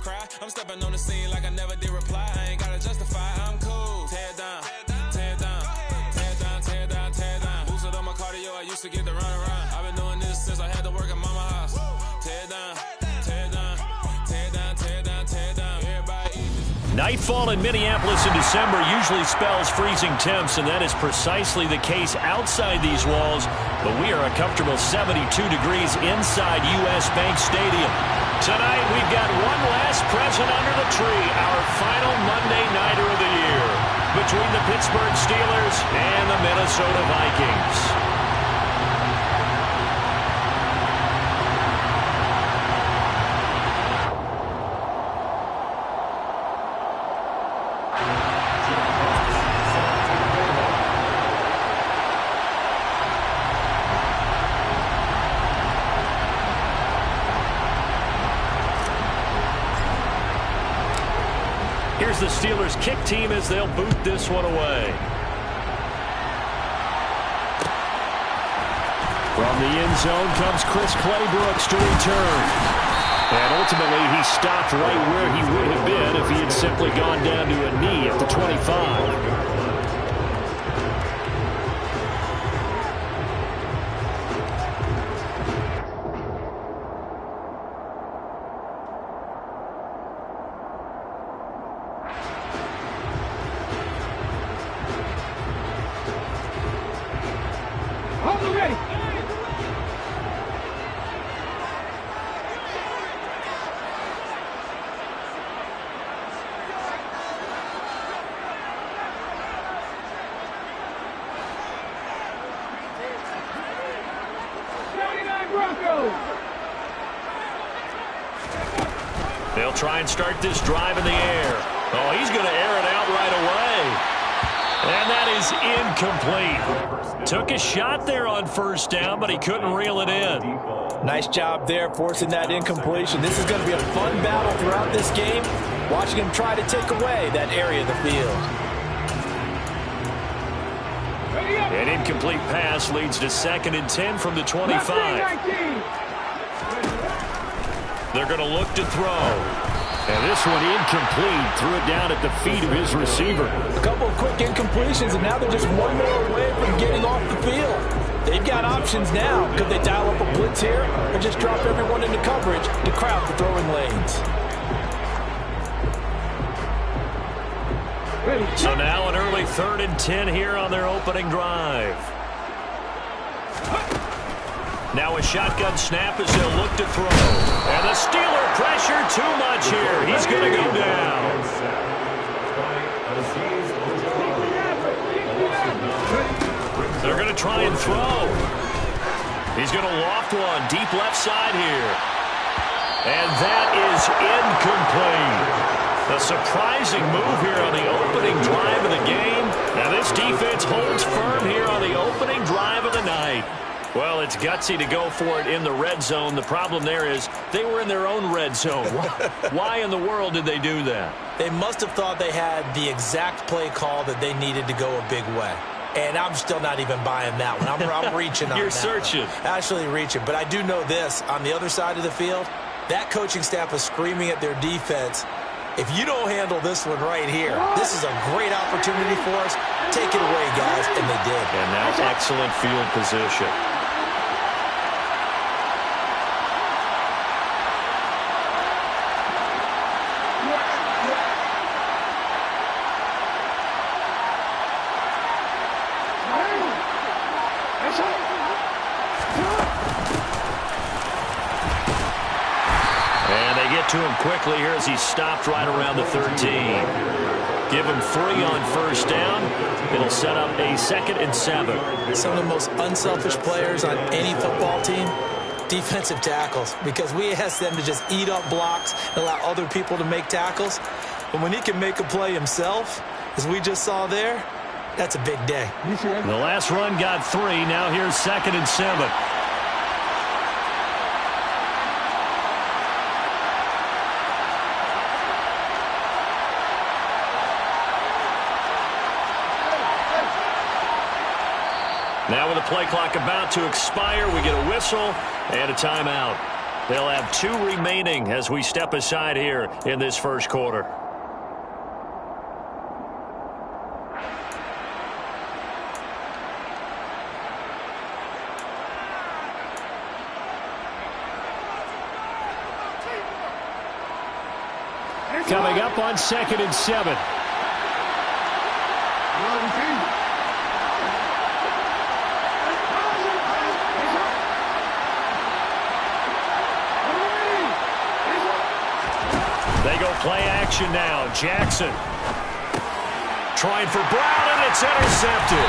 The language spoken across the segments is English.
cry. I'm stepping on the scene like I never did reply. I ain't gotta justify, I'm cool. Tear down, tear down, tear down, tear down, tear down. Boosted on my cardio, I used to get the run around. I've been doing this since I had to work at mama house. Tear down, tear down, tear down, tear down, tear down. Everybody eat this. Nightfall in Minneapolis in December usually spells freezing temps, and that is precisely the case outside these walls. But we are a comfortable 72 degrees inside U.S. Bank Stadium. Tonight, we've got one last present under the tree, our final Monday Nighter of the year, between the Pittsburgh Steelers and the Minnesota Vikings. Here's the Steelers kick team as they'll boot this one away. From the end zone comes Chris Claybrooks to return. And ultimately he stopped right where he would have been if he had simply gone down to a knee at the 25. They'll try and start this drive in the air. Oh, he's going to air it out right away. And that is incomplete. Took a shot there on first down, but he couldn't reel it in. Nice job there forcing that incompletion. This is going to be a fun battle throughout this game, watching him try to take away that area of the field. An incomplete pass leads to 2nd and 10 from the 25. They're going to look to throw. And this one incomplete. Threw it down at the feet of his receiver. A couple of quick incompletions, and now they're just one more away from getting off the field. They've got options now. Could they dial up a blitz here or just drop everyone into coverage to crowd the throwing lanes? So now an early 3rd and 10 here on their opening drive. Now a shotgun snap as they'll look to throw. And the Steeler pressure too much here. He's going to go down. They're going to try and throw. He's going to loft one deep left side here. And that is incomplete. A surprising move here on the opening drive of the game. Now this defense holds firm here on the opening drive of the night. Well, it's gutsy to go for it in the red zone. The problem there is they were in their own red zone. Why in the world did they do that? They must have thought they had the exact play call that they needed to go a big way. And I'm still not even buying that one. I'm reaching on You're that searching. one. Actually reaching. But I do know this. On the other side of the field, that coaching staff is screaming at their defense, if you don't handle this one right here, this is a great opportunity for us. Take it away, guys. And they did. And now excellent field position. To him quickly here as he stopped right around the 13. Give him 3 on first down. It'll set up a 2nd and 7. Some of the most unselfish players on any football team, defensive tackles, because we ask them to just eat up blocks and allow other people to make tackles. But when he can make a play himself, as we just saw there, that's a big day. The last run got 3. Now here's 2nd and 7. Now with the play clock about to expire, we get a whistle and a timeout. They'll have 2 remaining as we step aside here in this first quarter. Coming up on 2nd and 7. They go play action now. Jackson trying for Brown, and it's intercepted.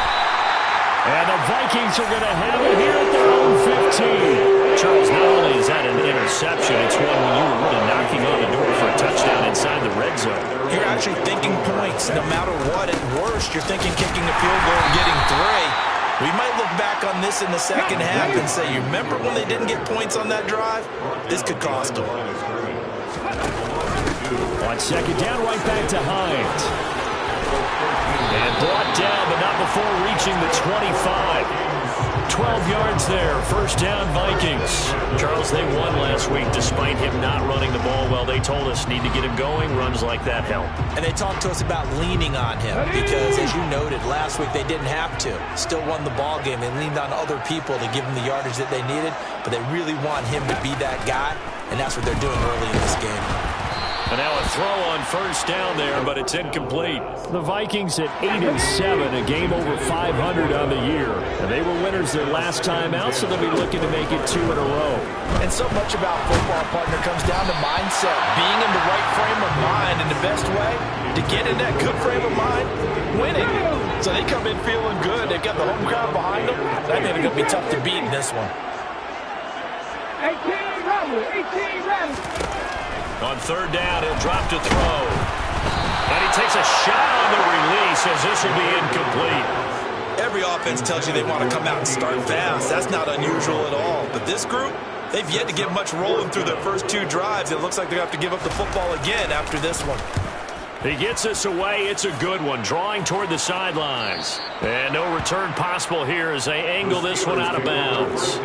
And the Vikings are going to have it here at their own 15. Charles, not only is that an interception, it's one when you were really knocking on the door for a touchdown inside the red zone. You're actually thinking points no matter what. At worst, you're thinking kicking a field goal and getting 3. We might look back on this in the second half and say, you remember when they didn't get points on that drive? This could cost them. On 2nd down, right back to Hines. And brought down, but not before reaching the 25. 12 yards there, 1st down Vikings. Charles, they won last week despite him not running the ball well. They told us need to get him going. Runs like that help. And they talked to us about leaning on him because, as you noted, last week they didn't have to. Still won the ball game. They leaned on other people to give them the yardage that they needed, but they really want him to be that guy, and that's what they're doing early in this game. And now a throw on 1st down there, but it's incomplete. The Vikings at 8 and 7, a game over 500 on the year. And they were winners their last time out, so they'll be looking to make it 2 in a row. And so much about football, partner, comes down to mindset. Being in the right frame of mind, and the best way to get in that good frame of mind, winning. So they come in feeling good. They've got the home crowd behind them. I think it's going to be tough to beat in this one. 18 Rebels. On 3rd down, he'll drop to throw. And he takes a shot on the release as this will be incomplete. Every offense tells you they want to come out and start fast. That's not unusual at all. But this group, they've yet to get much rolling through their first 2 drives. It looks like they're going to have to give up the football again after this one. He gets us away. It's a good one, drawing toward the sidelines. And no return possible here as they angle this one out of bounds.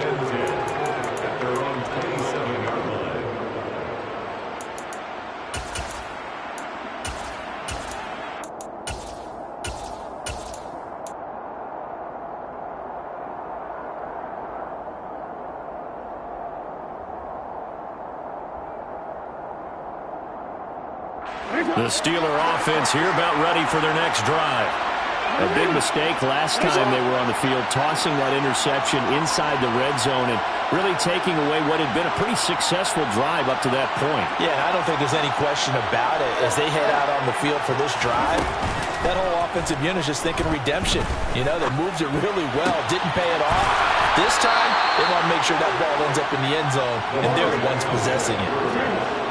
The Steeler offense here about ready for their next drive. A big mistake last time they were on the field, tossing that interception inside the red zone and really taking away what had been a pretty successful drive up to that point. Yeah, I don't think there's any question about it. As they head out on the field for this drive, that whole offensive unit is just thinking redemption. You know, they moved it really well, didn't pay it off. This time, they want to make sure that ball ends up in the end zone, and they're the ones possessing it.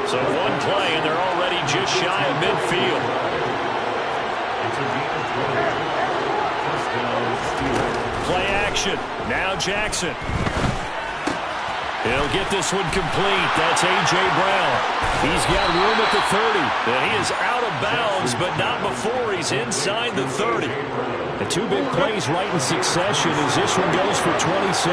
So one play, and they're already just shy of midfield. Play action. Now Jackson. He'll get this one complete. That's A.J. Brown. He's got room at the 30. And he is out of bounds, but not before he's inside the 30. The 2 big plays right in succession as this one goes for 27.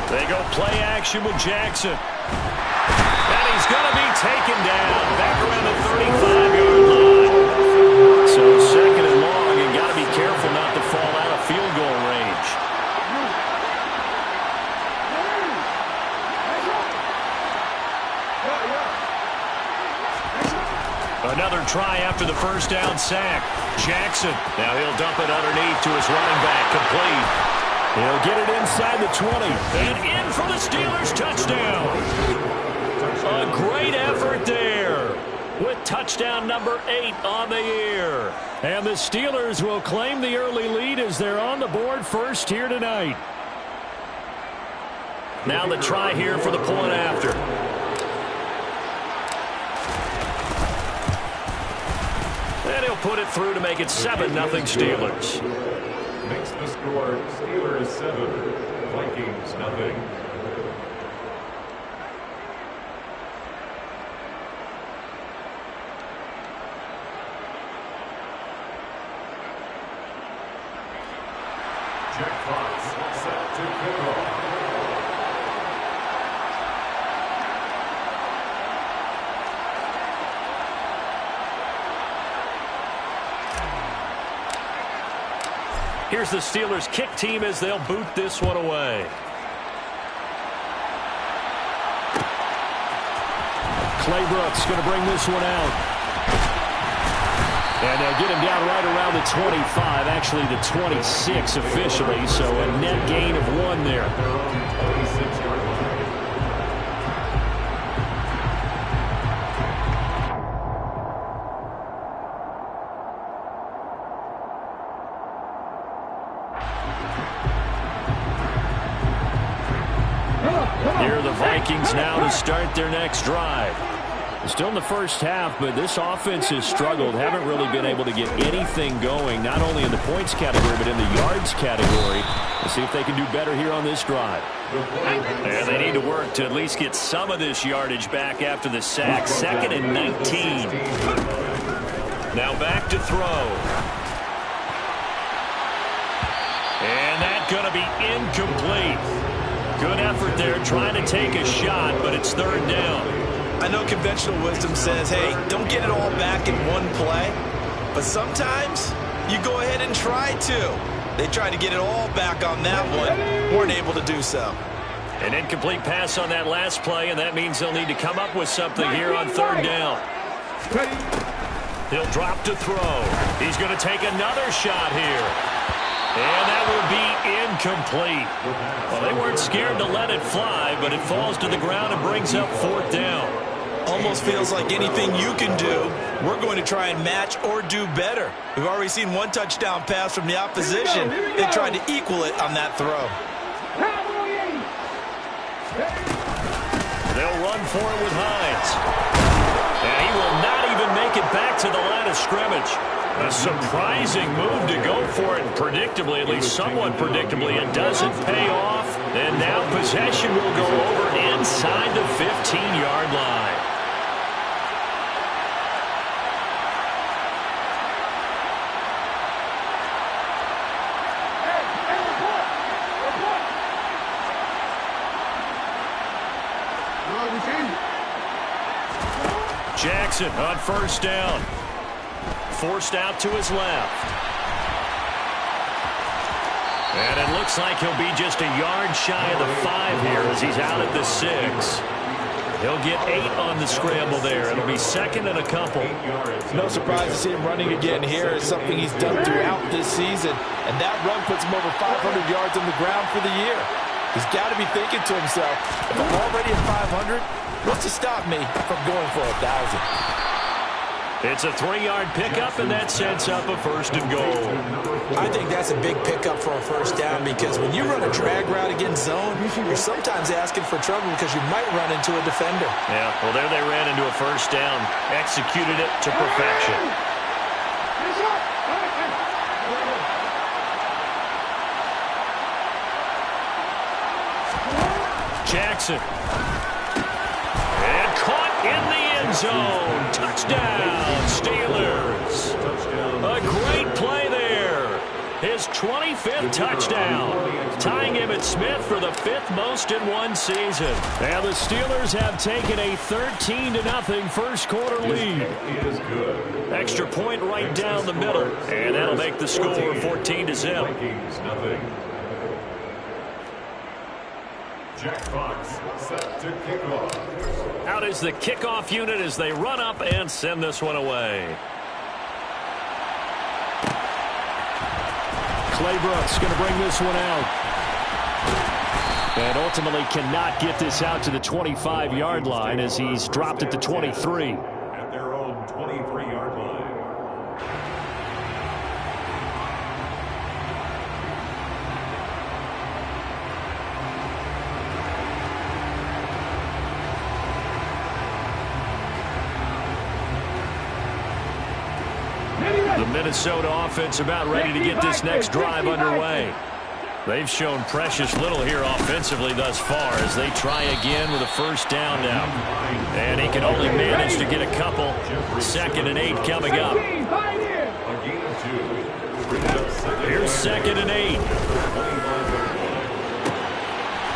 They go play action with Jackson. And he's going to be taken down back around the 35-yard line. So 2nd and long, and got to be careful not to fall out of field goal range. Another try after the 1st down sack. Jackson, now he'll dump it underneath to his running back, complete. He'll get it inside the 20. And in for the Steelers' touchdown. A great effort there with touchdown number 8 on the year. And the Steelers will claim the early lead as they're on the board first here tonight. Now the try here for the point after. And he'll put it through to make it 7-0 Steelers. Makes the score Steelers 7, Vikings 0. Jack Fox set to kick off. Here's the Steelers' kick team as they'll boot this one away. Claybrooks going to bring this one out. And they'll get him down right around the 25, actually the 26 officially, so a net gain of 1 there. Here are the Vikings now to start their next drive. Still in the first half, but this offense has struggled. Haven't really been able to get anything going, not only in the points category, but in the yards category. Let's see if they can do better here on this drive. And they need to work to at least get some of this yardage back after the sack. 2nd and 19. Now back to throw. And that's going to be incomplete. Good effort there trying to take a shot, but it's 3rd down. I know conventional wisdom says, hey, don't get it all back in one play. But sometimes you go ahead and try to. They tried to get it all back on that one. Weren't able to do so. An incomplete pass on that last play, and that means they'll need to come up with something here on 3rd down. He'll drop to throw. He's going to take another shot here. And that will be incomplete. Well, they weren't scared to let it fly, but it falls to the ground and brings up 4th down. Almost feels like anything you can do, we're going to try and match or do better. We've already seen 1 touchdown pass from the opposition. They tried to equal it on that throw. They'll run for it with Hines. And he will not even make it back to the line of scrimmage. A surprising move to go for it, and predictably, at least somewhat predictably, it doesn't pay off. And now possession will go over inside the 15-yard line. Jackson on 1st down. Forced out to his left. And it looks like he'll be just a yard shy of the 5 here as he's out at the 6. He'll get 8 on the scramble there. It'll be 2nd and a couple. No surprise to see him running again here. It's something he's done throughout this season. And that run puts him over 500 yards on the ground for the year. He's got to be thinking to himself, if I'm already at 500, what's to stop me from going for 1,000? It's a 3-yard pickup, and that sets up a 1st and goal. I think that's a big pickup for a 1st down because when you run a drag route against zone, you're sometimes asking for trouble because you might run into a defender. Yeah, well, there they ran into a 1st down. Executed it to perfection. Jackson. And caught in the end zone. Touchdown, Steelers. A great play there. His 25th touchdown. Tying him at Smith for the 5th most in one season. And the Steelers have taken a 13-0 first quarter lead. Extra point right down the middle. And that'll make the score 14-0. Jack Fox set to kick off. Out is the kickoff unit as they run up and send this one away. Claybrooks going to bring this one out. And ultimately cannot get this out to the 25-yard line as he's dropped at the 23. At their own 23-yard line. The Minnesota offense about ready to get this next drive underway. They've shown precious little here offensively thus far as they try again with a 1st down now. And he can only manage to get a couple. 2nd and 8 coming up. Here's 2nd and 8.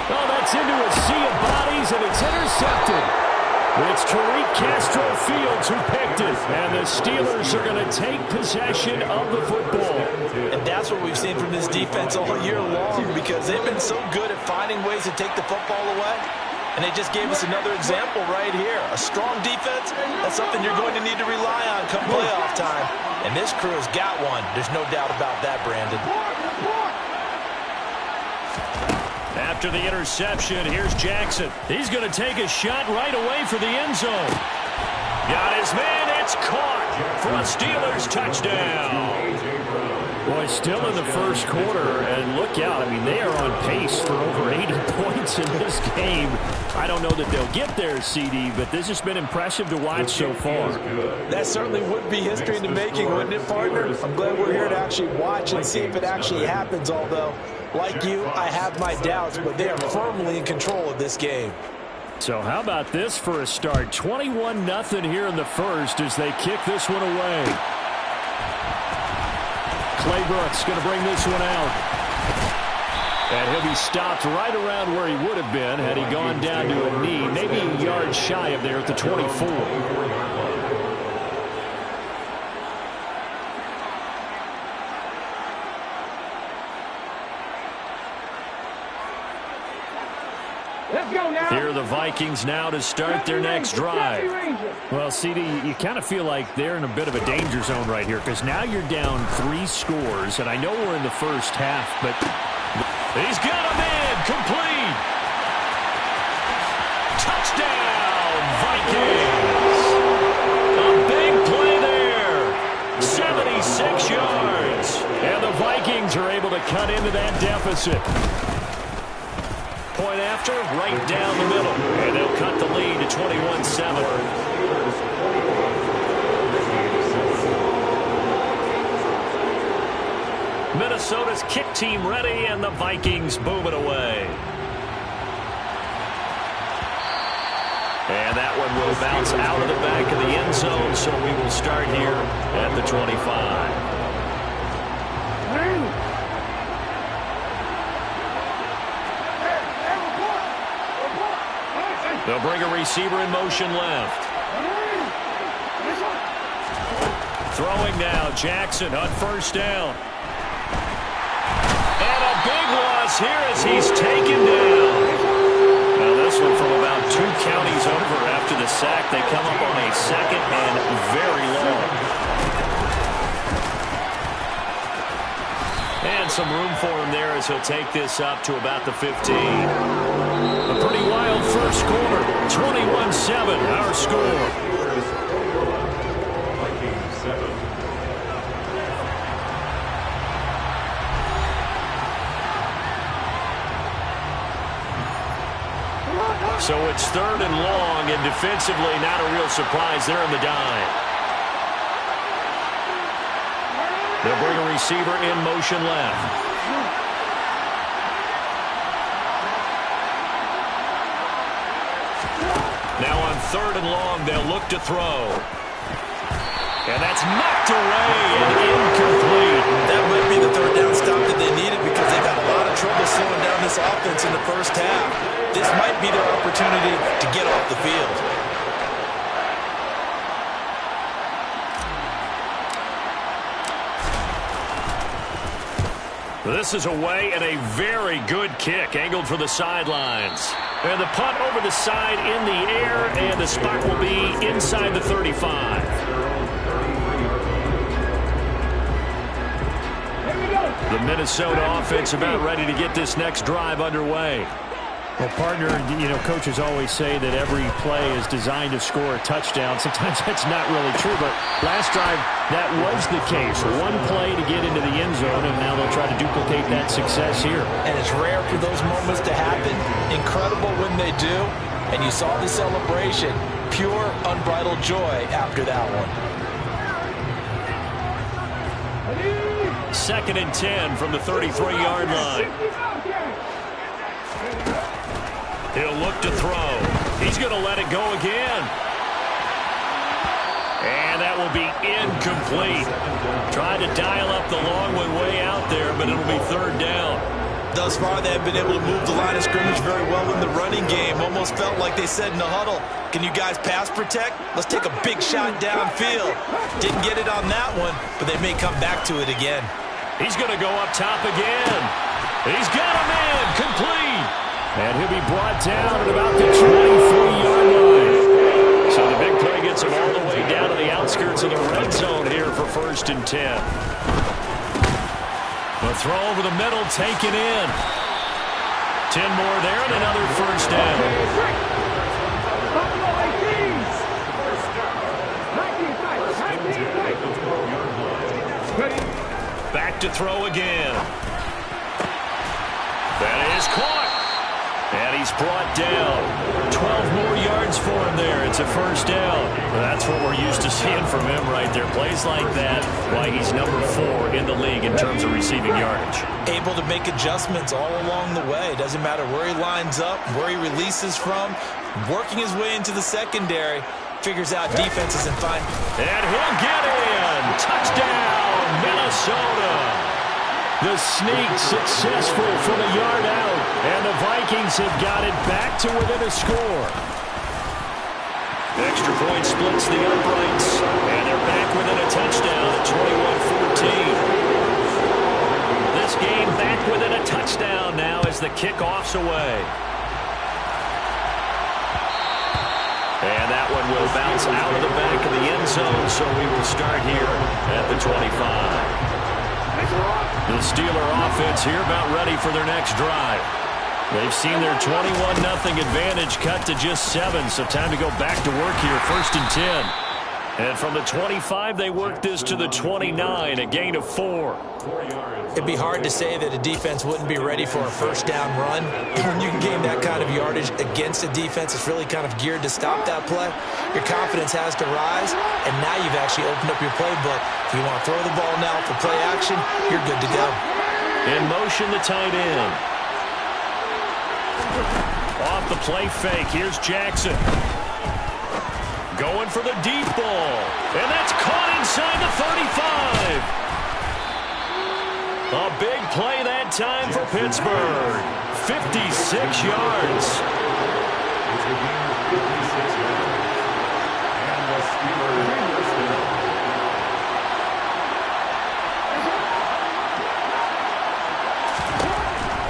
Oh, that's into a sea of bodies, and it's intercepted. It's Tariq Castro Fields who picked it. And the Steelers are going to take possession of the football. And that's what we've seen from this defense all year long, because they've been so good at finding ways to take the football away. And they just gave us another example right here. A strong defense, that's something you're going to need to rely on come playoff time. And this crew has got one. There's no doubt about that, Brandon. After the interception, here's Jackson. He's going to take a shot right away for the end zone. Got his man. It's caught for a Steelers touchdown. Boy, still in the first quarter, and look out. I mean, they are on pace for over 80 points in this game. I don't know that they'll get there, CD, but this has been impressive to watch so far. That certainly would be history in the making, wouldn't it, partner? I'm glad we're here to actually watch and see if it actually happens, although, like you, I have my doubts, but they are firmly in control of this game. So how about this for a start? 21-0 here in the first as they kick this one away. Clay Brooks going to bring this one out. And he'll be stopped right around where he would have been had he gone down to a knee, maybe a yard shy of there at the 24. Let's go now. Here are the Vikings now to start their next drive. Well, CD, you kind of feel like they're in a bit of a danger zone right here because now you're down 3 scores, and I know we're in the first half, but he's got a man complete. Touchdown, Vikings. A big play there. 76 yards. And the Vikings are able to cut into that deficit. Point after, right down the middle. And they'll cut the lead to 21-7. Minnesota's kick team ready, and the Vikings boom it away. And that one will bounce out of the back of the end zone, so we will start here at the 25. They'll bring a receiver in motion left. Throwing now, Jackson on first down. And a big loss here as he's taken down. Now this one from about 2 counties over after the sack. They come up on a second and very long. And some room for him there as he'll take this up to about the 15. A pretty wild first quarter. 21-7, our score. Vikings 7. So it's 3rd and long, and defensively not a real surprise there in the dime. They'll bring a receiver in motion left. Now on 3rd and long, they'll look to throw. And that's knocked away and incomplete. That might be the 3rd down stop that they needed because they got a lot of trouble slowing down this offense in the first half. This might be their opportunity to get off the field. This is away and a very good kick, angled for the sidelines. And the punt over the side in the air, and the spot will be inside the 35. The Minnesota offense about ready to get this next drive underway. Well, partner, you know, coaches always say that every play is designed to score a touchdown. Sometimes that's not really true, but last drive, that was the case. One play to get into the end zone, and now they'll try to duplicate that success here. And it's rare for those moments to happen. Incredible when they do. And you saw the celebration. Pure, unbridled joy after that one. 2nd and 10 from the 33-yard line. He'll look to throw. He's going to let it go again. And that will be incomplete. Tried to dial up the long one way out there, but it'll be 3rd down. thus far they have been able to move the line of scrimmage very well in the running game. Almost felt like they said in the huddle, can you guys pass protect? Let's take a big shot downfield. Didn't get it on that one, but they may come back to it again. He's going to go up top again. He's got a man complete. And he'll be brought down at about the 23-yard line. So the big play gets him all the way down to the outskirts of the red zone here for 1st and 10. The throw over the middle, taken in. 10 more there and another first down. Back to throw again. That is caught. And he's brought down. 12 more yards for him there. It's a first down. That's what we're used to seeing from him right there. Plays like that, why he's number 4 in the league in terms of receiving yardage. Able to make adjustments all along the way. Doesn't matter where he lines up, where he releases from. Working his way into the secondary. Figures out defenses and finds. And he'll get in. Touchdown, Minnesota. The sneak successful from a yard out. And the Vikings have got it back to within a score. Extra point splits the uprights. And they're back within a touchdown at 21-14. This game back within a touchdown now as the kickoff's away. And that one will bounce out of the back of the end zone, so we will start here at the 25. The Steeler offense here about ready for their next drive. They've seen their 21-0 advantage cut to just 7, so time to go back to work here, 1st and 10. And from the 25, they work this to the 29, a gain of 4. It'd be hard to say that a defense wouldn't be ready for a first down run. When you can gain that kind of yardage against a defense that's really kind of geared to stop that play, your confidence has to rise, and now you've actually opened up your playbook. If you want to throw the ball now for play action, you're good to go. In motion, the tight end. Off the play fake, here's Jackson. Going for the deep ball. And that's caught inside the 35. A big play that time for Pittsburgh. 56 yards.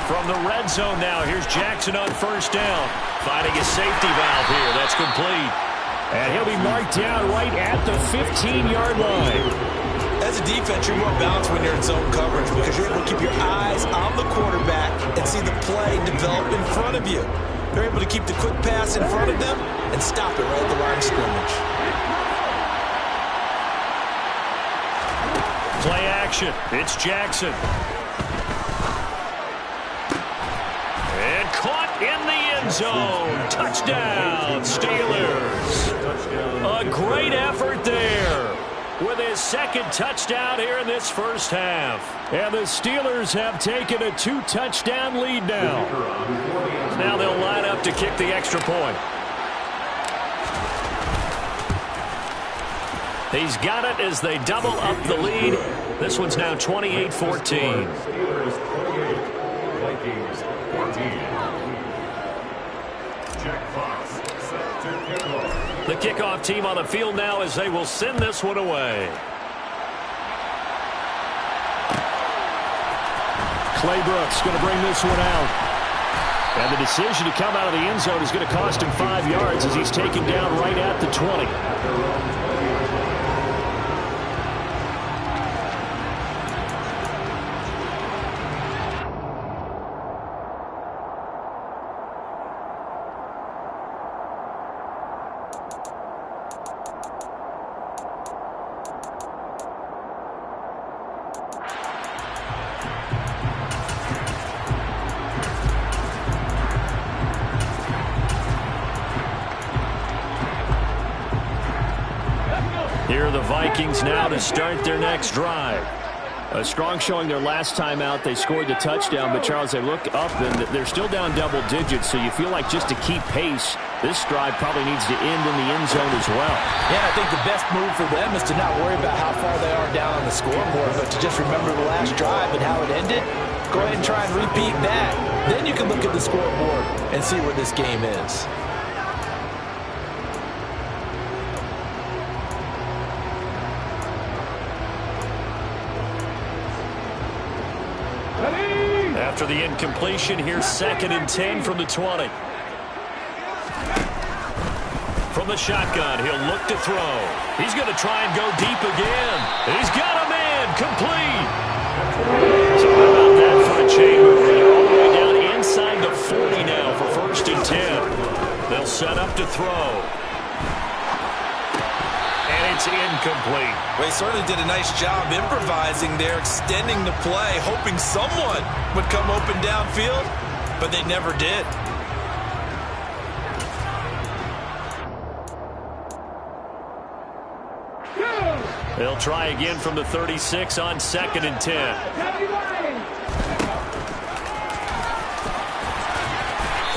From the red zone now, here's Jackson on first down. Finding a safety valve here. That's complete. And he'll be marked down right at the 15-yard line. As a defense, you're more balanced when you're in zone coverage because you're able to keep your eyes on the quarterback and see the play develop in front of you. You're able to keep the quick pass in front of them and stop it right at the line of scrimmage. Play action. It's Jackson. And caught in the end zone. Touchdown, Steelers. A great effort there with his second touchdown here in this first half. And the Steelers have taken a 2-touchdown lead now. Now they'll line up to kick the extra point. He's got it as they double up the lead. This one's now 28-14. Steelers 28, Vikings 14. Jack Fox set to kickoff. The kickoff team on the field now as they will send this one away. Clay Brooks going to bring this one out. And the decision to come out of the end zone is going to cost him 5 yards as he's taken down right at the 20. Here are the Vikings now to start their next drive. A strong showing their last time out. They scored the touchdown, but Charles, they look up and they're still down double digits, so you feel like just to keep pace, this drive probably needs to end in the end zone as well. Yeah, I think the best move for them is to not worry about how far they are down on the scoreboard, but to just remember the last drive and how it ended. Go ahead and try and repeat that. Then you can look at the scoreboard and see where this game is. After the incompletion, here's 2nd and 10 from the 20. From the shotgun, he'll look to throw. He's going to try and go deep again. He's got a man complete. So how about that for a chain mover? They're all the way down inside the 40 now for 1st and 10. They'll set up to throw. And it's incomplete. Well, he certainly did a nice job improvising there, extending the play, hoping someone would come open downfield, but they never did. They'll try again from the 36 on 2nd and 10.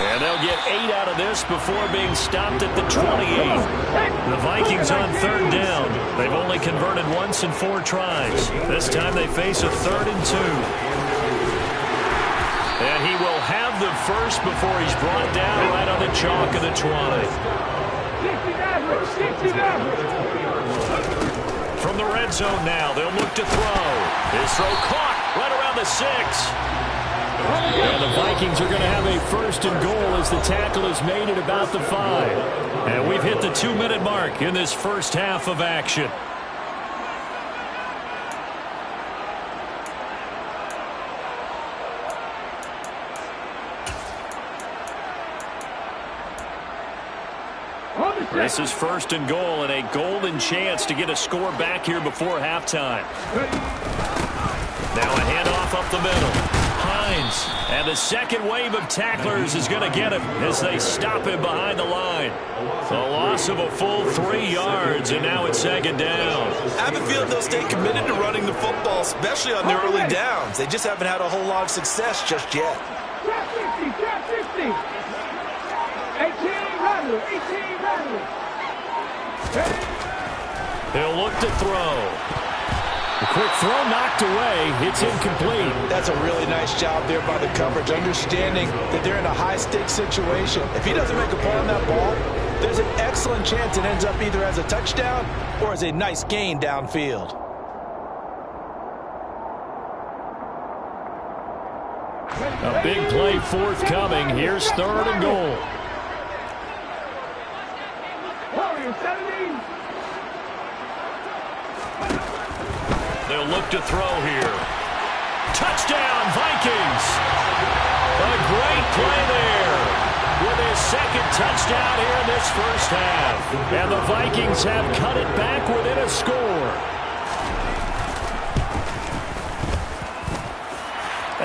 And they'll get 8 out of this before being stopped at the 28. The Vikings on 3rd down. They've only converted once in 4 tries. This time they face a 3rd and 2. And he will have the first before he's brought down right on the chalk of the 20. From the red zone now, they'll look to throw. His throw caught right around the 6. And the Vikings are going to have a 1st and goal as the tackle is made at about the 5. And we've hit the 2-minute mark in this first half of action. This is 1st and goal and a golden chance to get a score back here before halftime. Now a handoff up the middle. Hines, and the second wave of tacklers is going to get him as they stop him behind the line. A loss of a full 3 yards, and now it's 2nd down. I have a feeling they'll stay committed to running the football, especially on their early downs. They just haven't had a whole lot of success just yet. Trap 60, trap 60. 18 runner, 18 runner. He'll look to throw. The quick throw knocked away. It's incomplete. That's a really nice job there by the coverage, understanding that they're in a high-stakes situation. If he doesn't make a play on that ball, there's an excellent chance it ends up either as a touchdown or as a nice gain downfield. A big play forthcoming. Here's 3rd and goal. They'll look to throw here. Touchdown, Vikings! A great play there with his 2nd touchdown here in this first half. And the Vikings have cut it back within a score.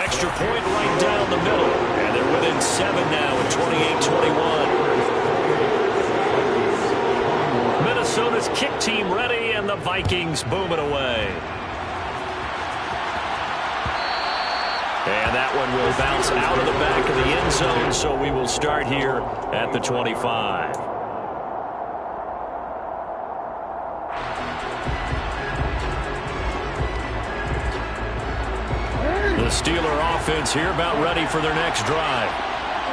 Extra point right down the middle. And they're within 7 now at 28-21. Minnesota's kick team ready, and the Vikings boom it away. And that one will bounce out of the back of the end zone, so we will start here at the 25. The Steeler offense here about ready for their next drive.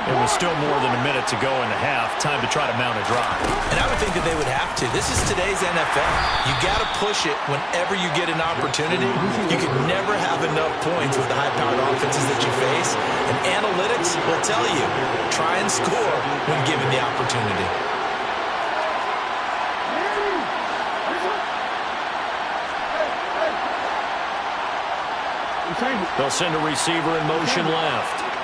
It was still more than a minute to go in the half. Time to try to mount a drive. And I would think that they would have to. This is today's NFL. You got to push it whenever you get an opportunity. You can never have enough points with the high-powered offenses that you face. And analytics will tell you, try and score when given the opportunity. They'll send a receiver in motion left.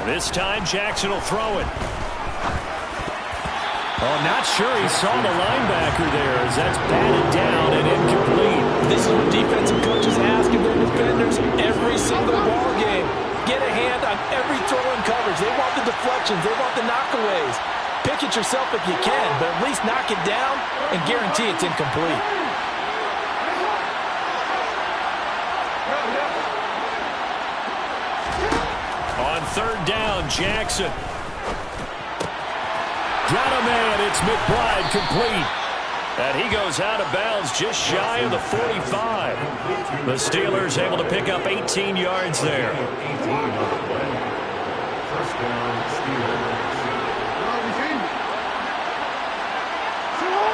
This time Jackson will throw it. Oh, not sure he saw the linebacker there as that's batted down and incomplete. This is what defensive coaches ask of their defenders every single ball game. Get a hand on every throw in coverage. They want the deflections. They want the knockaways. Pick it yourself if you can, but at least knock it down and guarantee it's incomplete. On 3rd down, Jackson. Got a man. It's McBride complete. And he goes out of bounds just shy of the 45. The Steelers able to pick up 18 yards there. 18 on the play. First down, Steelers.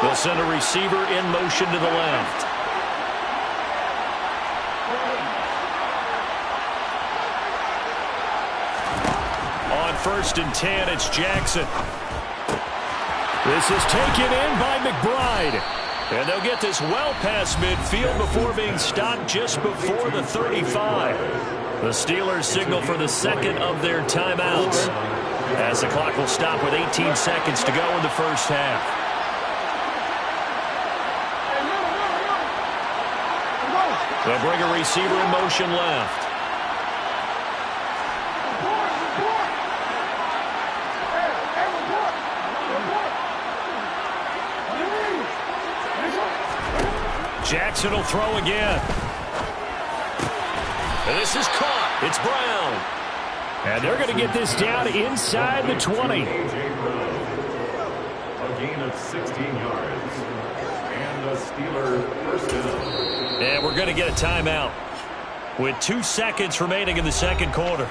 They'll send a receiver in motion to the left. On 1st and 10, it's Jackson. This is taken in by McBride. And they'll get this well past midfield before being stopped just before the 35. The Steelers signal for the second of their timeouts, as the clock will stop with 18 seconds to go in the first half. They'll bring a receiver in motion left. Jackson will throw again. And this is caught. It's Brown. And they're going to get this down inside the 20. A gain of 16 yards. And a Steeler first down. And we're going to get a timeout with 2 seconds remaining in the second quarter.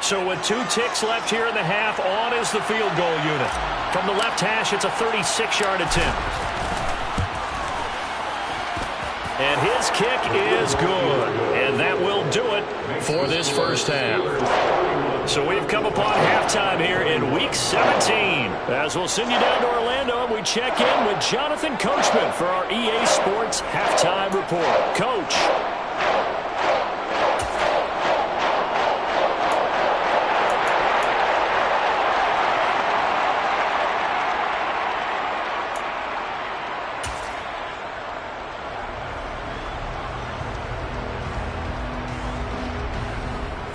So with 2 ticks left here in the half, on is the field goal unit. From the left hash, it's a 36-yard attempt. And his kick is good. And that will do it for this first half. So we've come upon halftime here in Week 17. As we'll send you down to Orlando, and we check in with Jonathan Coachman for our EA Sports Halftime Report. Coach.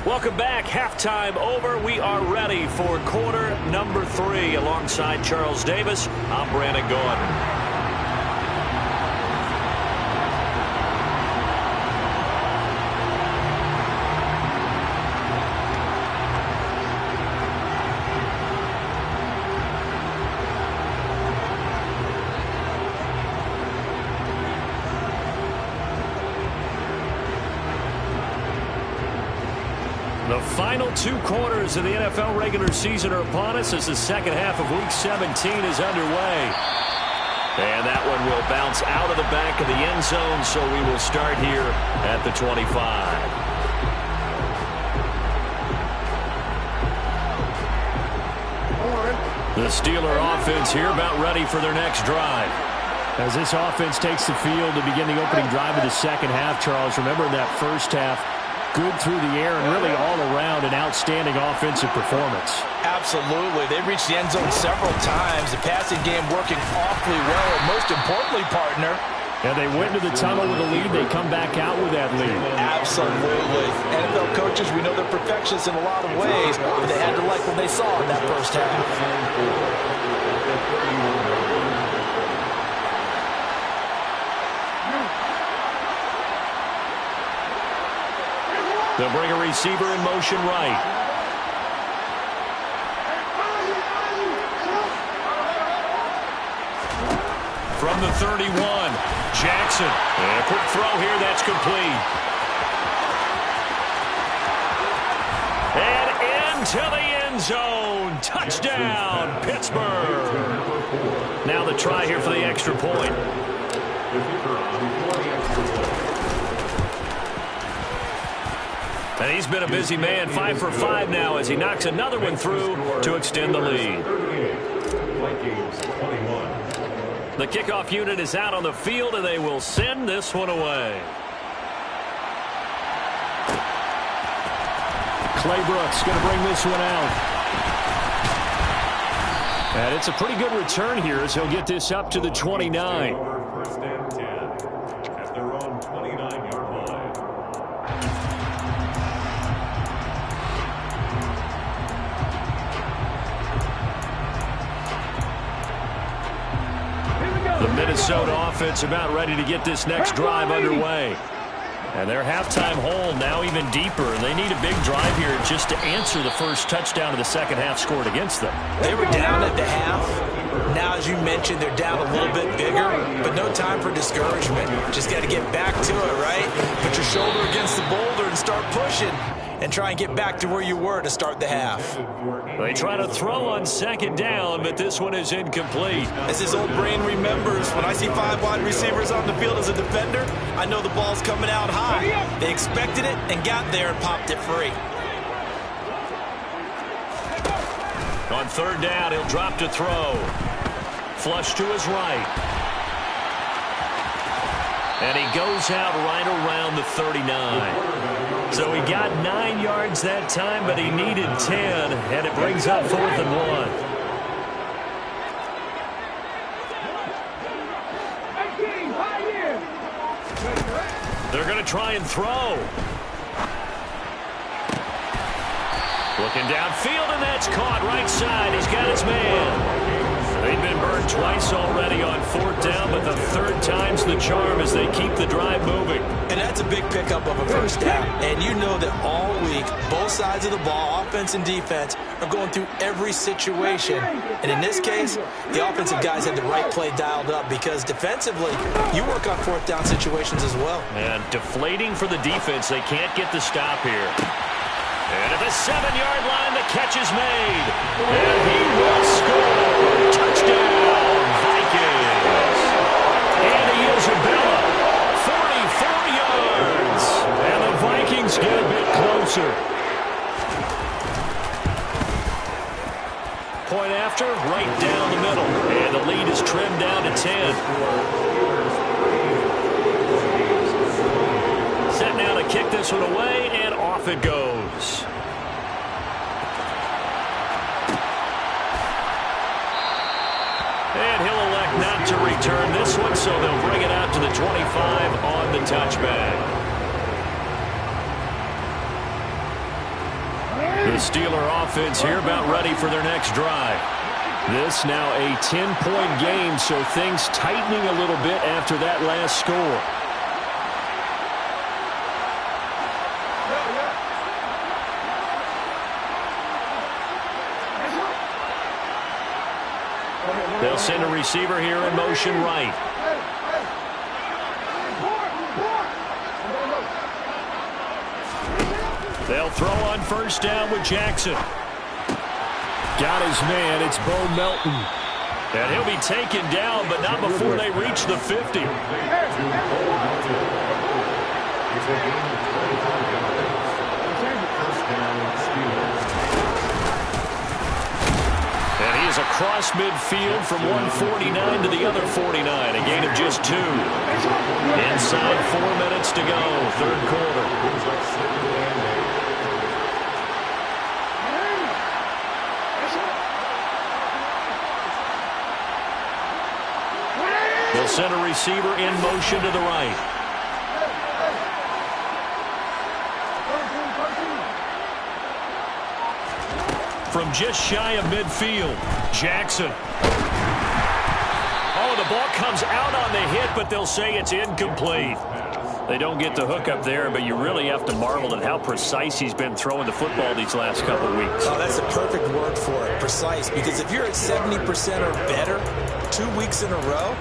Welcome back. Halftime over. We are ready for quarter number 3. Alongside Charles Davis, I'm Brandon Gordon. The final 2 quarters of the NFL regular season are upon us as the second half of Week 17 is underway. And that one will bounce out of the back of the end zone, so we will start here at the 25. The Steeler offense here about ready for their next drive. As this offense takes the field to begin the opening drive of the second half, Charles, remember in that first half, good through the air and really all around an outstanding offensive performance. Absolutely. They reached the end zone several times. The passing game working awfully well. And most importantly, partner, and they went to the tunnel with a lead. They come back out with that lead. Absolutely. NFL coaches, we know they're perfectionists in a lot of ways, but they had to like what they saw in that first half. They'll bring a receiver in motion right. From the 31, Jackson. And a quick throw here, that's complete. And into the end zone. Touchdown, Pittsburgh. Now the try here for the extra point. And he's been a busy man, 5 for 5 now as he knocks another one through to extend the lead. Vikings 21. The kickoff unit is out on the field, and they will send this one away. Clay Brooks going to bring this one out. And it's a pretty good return here as he'll get this up to the 29. First and 10 at their own 29-yard line. The Minnesota offense about ready to get this next drive underway. And their halftime hole now even deeper. And they need a big drive here just to answer the first touchdown of the second half scored against them. They were down at the half. Now, as you mentioned, they're down a little bit bigger, but no time for discouragement. Just got to get back to it, right? Put your shoulder against the boulder and start pushing, and try and get back to where you were to start the half. They try to throw on second down, but this one is incomplete. As his old brain remembers, when I see 5 wide receivers on the field as a defender, I know the ball's coming out high. They expected it and got there and popped it free. On third down, he'll drop to throw. Flush to his right. And he goes out right around the 39. So he got 9 yards that time, but he needed 10, and it brings up 4th and 1. They're going to try and throw. Looking downfield, and that's caught right side. He's got his man. They've been burned twice already on 4th down, but the 3rd time's the charm as they keep the drive moving. And that's a big pickup of a first down. And you know that all week, both sides of the ball, offense and defense, are going through every situation. And in this case, the offensive guys had the right play dialed up because defensively, you work on 4th down situations as well. And deflating for the defense. They can't get the stop here. And at the 7-yard line, the catch is made. And he will score. Touchdown, Vikings. Andy Isabella, 44 yards. And the Vikings get a bit closer. Point after, right down the middle. And the lead is trimmed down to 10. Set now to kick this one away, and off it goes. And he'll elect not to return this one, so they'll bring it out to the 25 on the touchback. The Steeler offense here about ready for their next drive. This now a 10-point game, so things tightening a little bit after that last score. They'll send a receiver here in motion right. They'll throw on first down with Jackson. Got his man. It's Bo Melton. And he'll be taken down, but not before they reach the 50. And he is across midfield from 149 to the other 49, a gain of just 2. Inside 4 minutes to go, 3rd quarter. They'll send a receiver in motion to the right. From just shy of midfield, Jackson. Oh, the ball comes out on the hit, but they'll say it's incomplete. They don't get the hook up there, but you really have to marvel at how precise he's been throwing the football these last couple of weeks. Oh, that's the perfect word for it, precise. Because if you're at 70% or better 2 weeks in a row,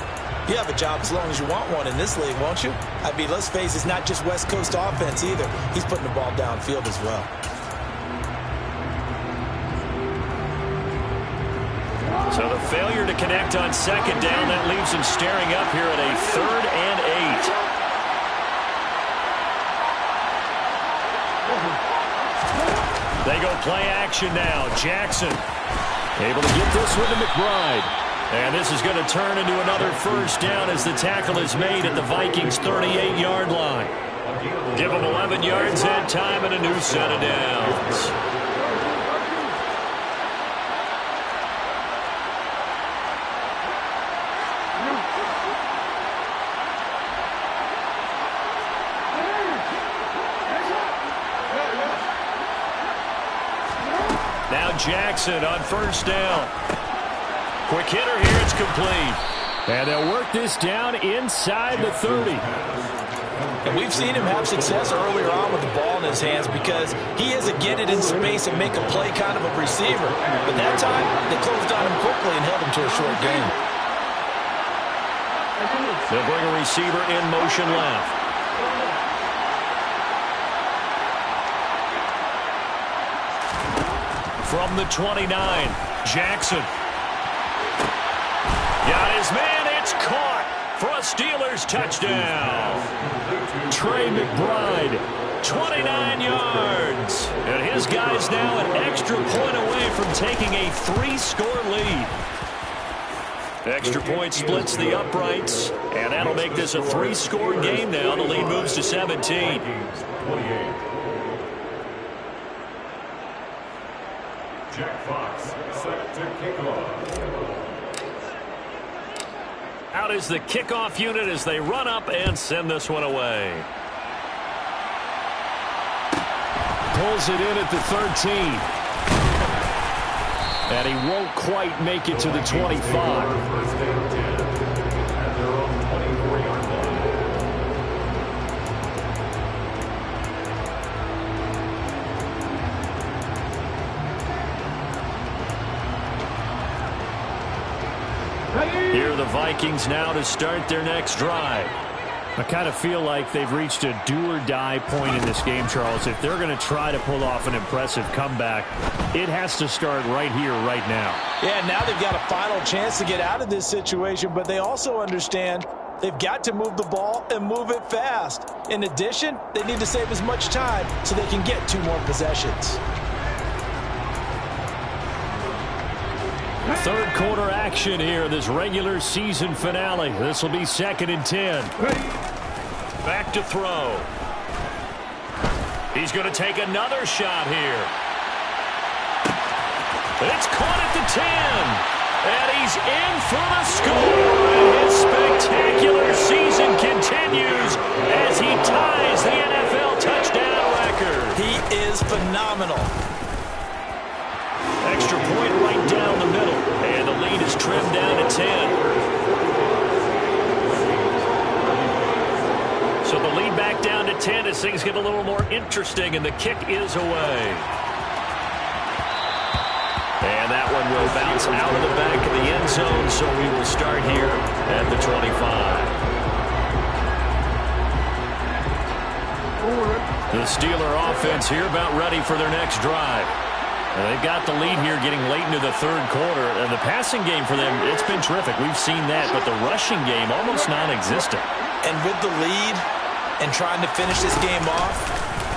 you have a job as long as you want one in this league, won't you? I mean, let's face it, it's not just West Coast offense either. He's putting the ball downfield as well. So the failure to connect on second down, that leaves him staring up here at a 3rd and 8. They go play action now. Jackson able to get this one to McBride. And this is going to turn into another first down as the tackle is made at the Vikings' 38-yard line. Give them 11 yards that time and a new set of downs. Now Jackson on first down. Quick hitter here, it's complete. And they'll work this down inside the 30. And we've seen him have success earlier on with the ball in his hands because he is a get it in space and make a play kind of a receiver. But that time, they closed on him quickly and held him to a short gain. They'll bring a receiver in motion left. From the 29, Jackson. Got his man, it's caught for a Steelers touchdown. Trey McBride, 29 yards. And his guy's now an extra point away from taking a 3-score lead. Extra point splits the uprights, and that'll make this a 3-score game now. The lead moves to 17. Jack Fox set to kick off. Out is the kickoff unit as they run up and send this one away. Pulls it in at the 13. And he won't quite make it to the 25. First and 10 at their own 24-yard line. Here are the Vikings now to start their next drive. I kind of feel like they've reached a do-or-die point in this game, Charles. If they're going to try to pull off an impressive comeback, it has to start right here, right now. Yeah, now they've got a final chance to get out of this situation, but they also understand they've got to move the ball and move it fast. In addition, they need to save as much time so they can get 2 more possessions. Third quarter action here, this regular season finale. This will be 2nd and 10. Back to throw. He's going to take another shot here. It's caught at the 10. And he's in for the score. And his spectacular season continues as he ties the NFL touchdown record. He is phenomenal. Extra point right down the middle. And the lead is trimmed down to 10. So the lead back down to 10 as things get a little more interesting, and the kick is away. And that one will bounce out of the back of the end zone, so we will start here at the 25. The Steeler offense here about ready for their next drive. And they've got the lead here getting late into the third quarter. And the passing game for them, it's been terrific. We've seen that, but the rushing game almost non-existent. And with the lead and trying to finish this game off,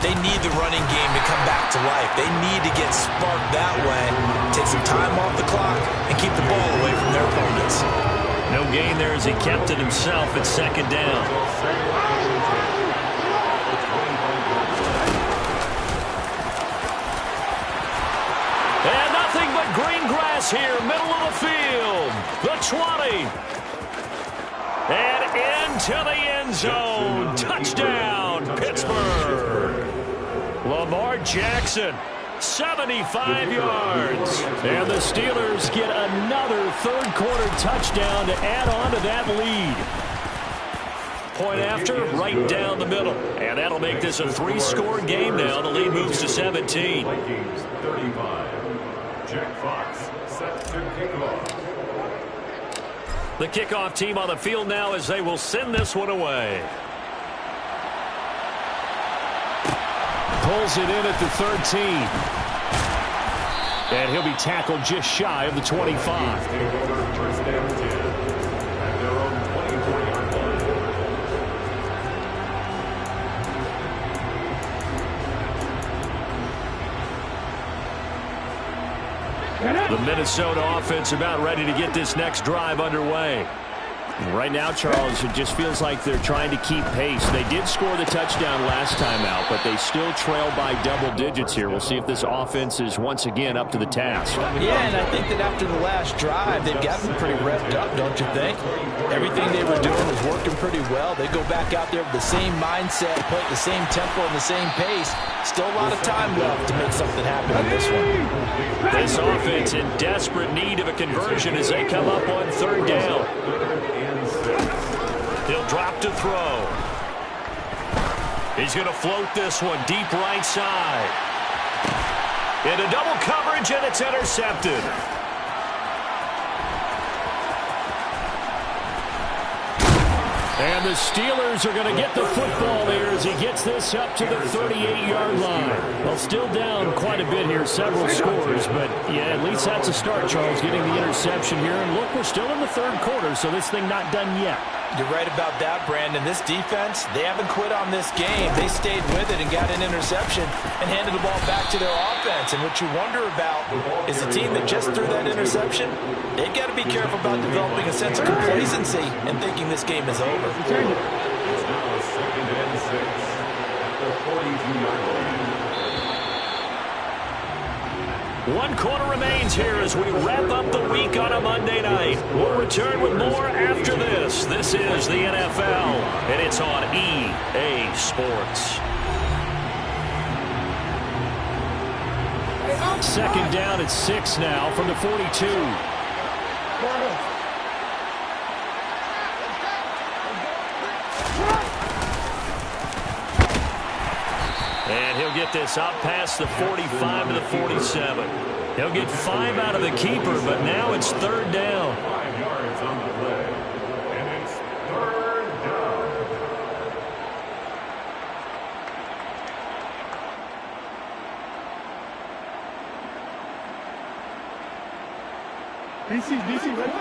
they need the running game to come back to life. They need to get sparked that way, take some time off the clock, and keep the ball away from their opponents. No gain there as he kept it himself at 2nd down. And nothing but green grass here, middle of the field. The 20. And into the end zone. Touchdown, Pittsburgh. Lamar Jackson, 75 yards. And the Steelers get another third quarter touchdown to add on to that lead. Point after, right down the middle. And that'll make this a 3-score game now. The lead moves to 17. Vikings 35. Jack Fox set to kick off. The kickoff team on the field now as they will send this one away. Pulls it in at the 13. And he'll be tackled just shy of the 25. Take over first and 10 at their own 24-yard line. The Minnesota offense about ready to get this next drive underway. Right now, Charles, it just feels like they're trying to keep pace. They did score the touchdown last time out, but they still trail by double digits here. We'll see if this offense is once again up to the task. Yeah, and I think that after the last drive, they've gotten pretty revved up, don't you think? Everything they were doing was working pretty well. They go back out there with the same mindset, play at the same tempo and the same pace. Still a lot of time left to make something happen in this one. This offense in desperate need of a conversion as they come up on 3rd down. He'll drop to throw. He's going to float this one deep right side. Into double coverage, and it's intercepted. And the Steelers are going to get the football there as he gets this up to the 38-yard line. Well, still down quite a bit here, several scores, but yeah, at least that's a start, Charles, getting the interception here. And look, we're still in the third quarter, so this thing not done yet. You're right about that, Brandon. This defense, they haven't quit on this game. They stayed with it and got an interception and handed the ball back to their offense. And what you wonder about is the team that just threw that interception, they've got to be careful about developing a sense of complacency and thinking this game is over. It's now 2nd and 6 at the 42-yard line. 1 quarter remains here as we wrap up the week on a Monday night. We'll return with more after this. This is the NFL, and it's on EA Sports. 2nd down at 6 now from the 42. And he'll get this out past the 45 to the 47. He'll get 5 out of the keeper, but now it's 3rd down. 5 yards on the play, and it's 3rd down.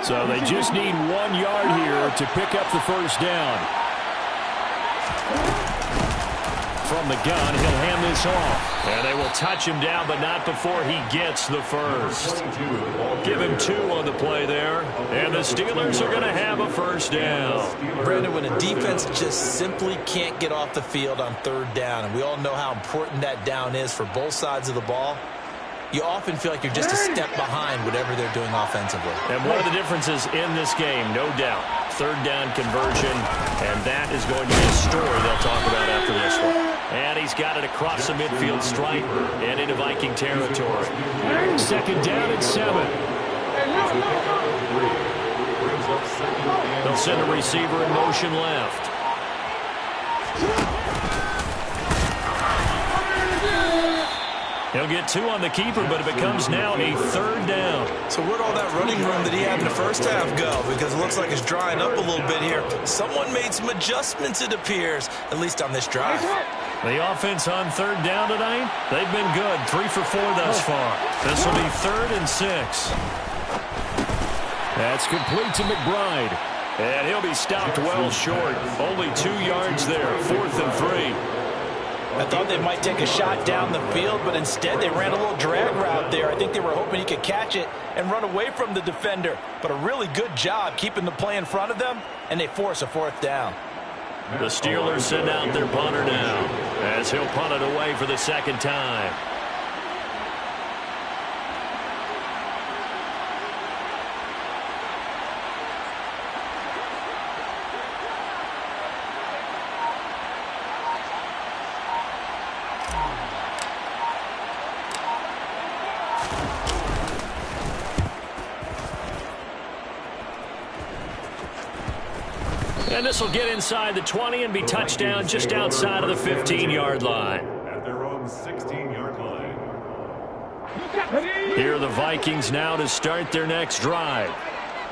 So they just need 1 yard here to pick up the 1st down. From the gun, he'll hand this off. And they will touch him down, but not before he gets the first. Give him 2 on the play there. And the Steelers are going to have a 1st down. Brandon, when a defense just simply can't get off the field on 3rd down, and we all know how important that down is for both sides of the ball, you often feel like you're just a step behind whatever they're doing offensively. And one of the differences in this game, no doubt, 3rd down conversion, and that is going to be a story they'll talk about after this one. And he's got it across the midfield stripe and into Viking territory. 2nd down at 7. They'll send a receiver in motion left. He'll get 2 on the keeper, but it becomes now a 3rd down. So where'd all that running room that he had in the first half go? Because it looks like it's drying up a little bit here. Someone made some adjustments, it appears, at least on this drive. The offense on 3rd down tonight, they've been good. 3 for 4 thus far. This will be 3rd and 6. That's complete to McBride. And he'll be stopped well short. Only 2 yards there. 4th and 3. I thought they might take a shot down the field, but instead they ran a little drag route there. I think they were hoping he could catch it and run away from the defender. But a really good job keeping the play in front of them, and they force a 4th down. The Steelers send out their punter now as he'll punt it away for the 2nd time. And this will get inside the 20 and be touchdown just outside of the 15-yard line. At their own 16-yard line. Here are the Vikings now to start their next drive.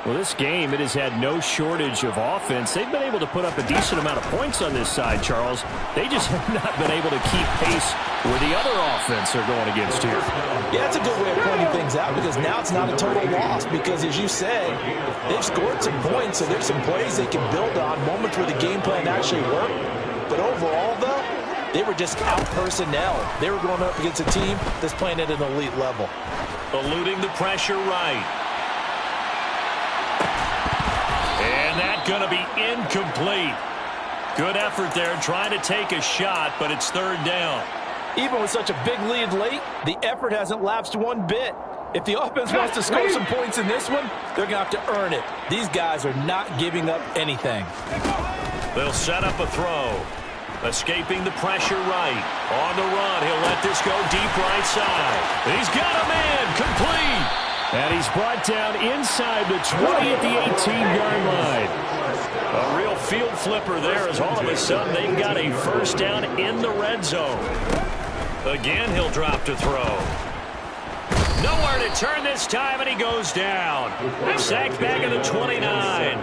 Well, this game, it has had no shortage of offense. They've been able to put up a decent amount of points on this side, Charles. They just have not been able to keep pace where the other offense are going against here. Yeah, it's a good way of pointing things out because now it's not a total loss because, as you said, they've scored some points, so there's some plays they can build on, moments where the game plan actually worked. But overall, though, they were just out personnel. They were going up against a team that's playing at an elite level. Eluding the pressure right. And that's going to be incomplete. Good effort there trying to take a shot, but it's 3rd down. Even with such a big lead late, the effort hasn't lapsed one bit. If the offense wants to score some points in this one, they're going to have to earn it. These guys are not giving up anything. They'll set up a throw. Escaping the pressure right. On the run, he'll let this go deep right side. He's got a man, complete. And he's brought down inside the 20 at the 18-yard line. A real field flipper there as all of a sudden they've got a first down in the red zone. Again, he'll drop to throw. Nowhere to turn this time, and he goes down. Sacked back at the 29.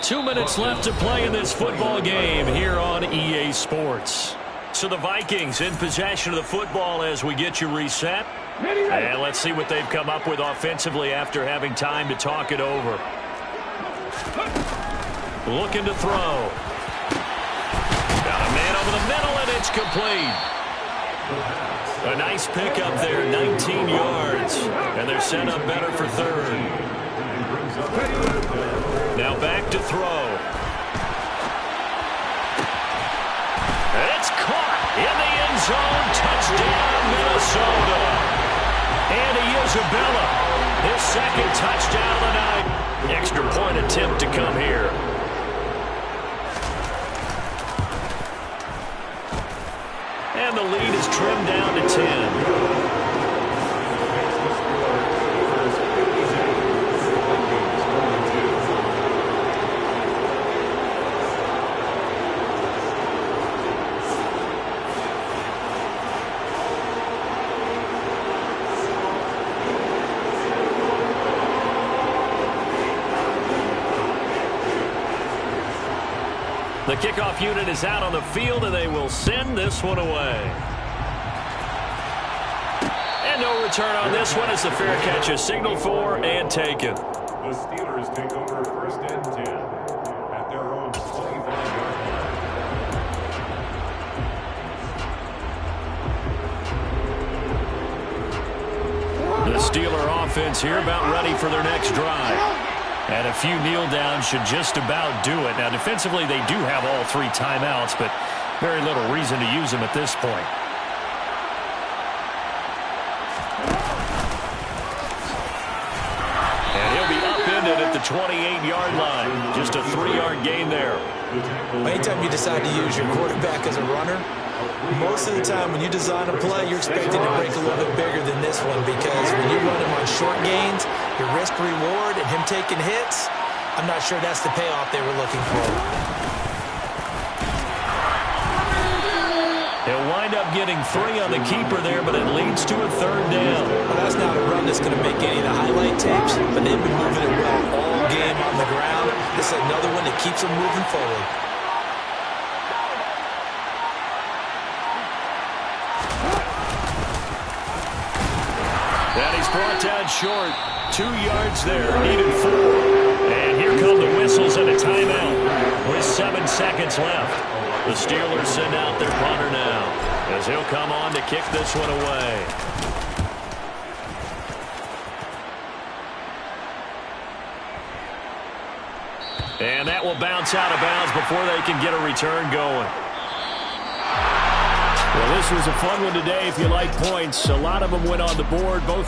2 minutes left to play in this football game here on EA Sports. So the Vikings in possession of the football as we get you reset. And let's see what they've come up with offensively after having time to talk it over. Looking to throw. Got a man over the middle, and it's complete. A nice pickup there, 19 yards. And they're set up better for third. Now back to throw. It's caught in the end zone. Touchdown, Minnesota. Andy Isabella, his second touchdown of the night. Extra point attempt to come here. And the lead is trimmed down to 10. The kickoff unit is out on the field, and they will send this one away. And no return on this one as the fair catch is signaled for and taken. The Steelers take over first and 10 at their own 25-yard line. The Steeler offense here about ready for their next drive. And a few kneel downs should just about do it. Now, defensively, they do have all three timeouts, but very little reason to use them at this point. And he'll be upended at the 28-yard line. Just a 3-yard gain there. Anytime you decide to use your quarterback as a runner, most of the time when you design a play, you're expecting to break a little bit bigger than this one, because when you run him on short gains, your risk-reward and him taking hits, I'm not sure that's the payoff they were looking for. He'll wind up getting 3 on the keeper there, but it leads to a third down. Well, that's not a run that's going to make any of the highlight tapes, but they've been moving it well all game on the ground. This is another one that keeps them moving forward. And he's brought down short. 2 yards there, needed 4. And here come the whistles and a timeout with 7 seconds left. The Steelers send out their punter now as he'll come on to kick this one away. And that will bounce out of bounds before they can get a return going. Well, this was a fun one today if you like points. A lot of them went on the board. Both